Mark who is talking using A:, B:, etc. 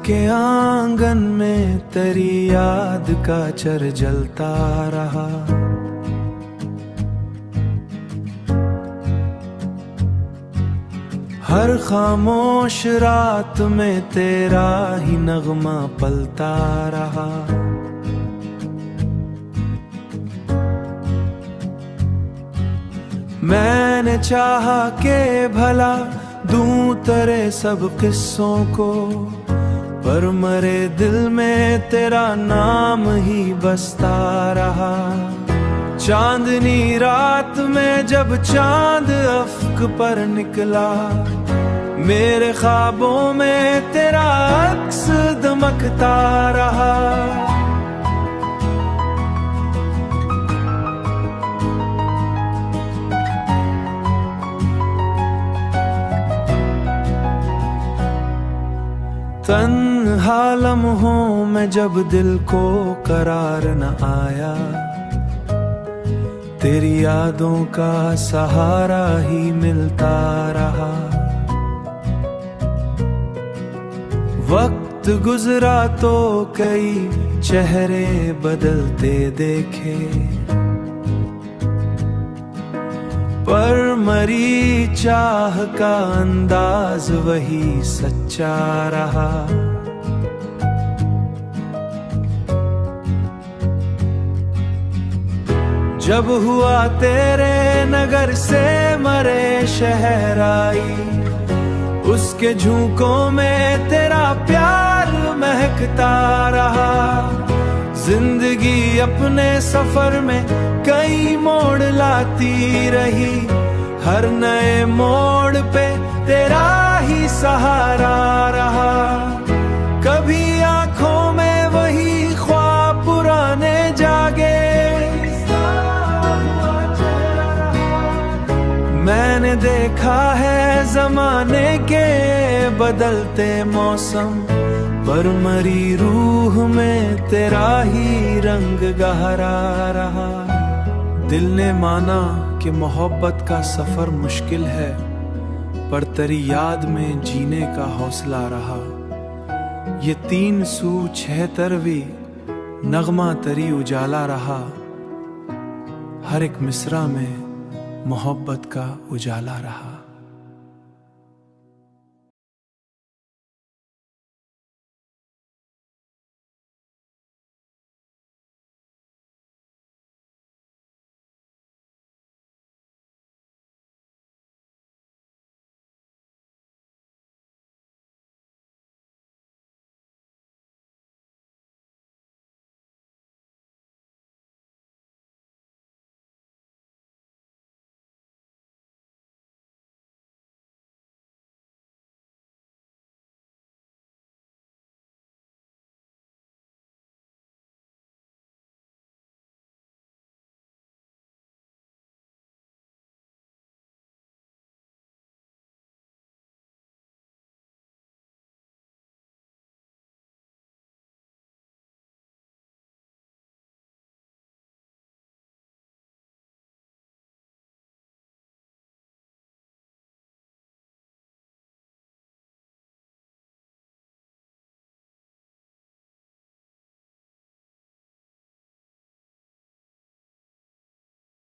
A: के आंगन में तेरी याद का चर जलता रहा। हर खामोश रात में तेरा ही नगमा पलता रहा। मैंने चाहा के भला दूं तेरे सब किस्सों को, पर मरे दिल में तेरा नाम ही बसता रहा। चांदनी रात में जब चांद अफ्क पर निकला, मेरे ख्वाबों में तेरा अक्स दमकता रहा। तन्हा लम्हों में जब दिल को करार न आया, तेरी यादों का सहारा ही मिलता रहा। वक्त गुजरा तो कई चेहरे बदलते देखे, पर मरी चाह का अंदाज वही सच्चा रहा। जब हुआ तेरे नगर से मरे शहर आई, उसके झोंकों में तेरा प्यार महकता रहा। जिंदगी अपने सफर में कई मोड़ लाती रही, हर नए मोड़ पे तेरा ही सहारा रहा। कभी आंखों में वही ख्वाब पुराने जागे, मैंने देखा है जमाने के बदलते मौसम, पर मरी रूह में तेरा ही रंग गहरा रहा। दिल ने माना कि मोहब्बत का सफर मुश्किल है, पर तेरी याद में जीने का हौसला रहा। ये 3 सू 6 तरवी नगमा तेरी उजाला रहा। हर एक मिसरा में मोहब्बत का उजाला रहा।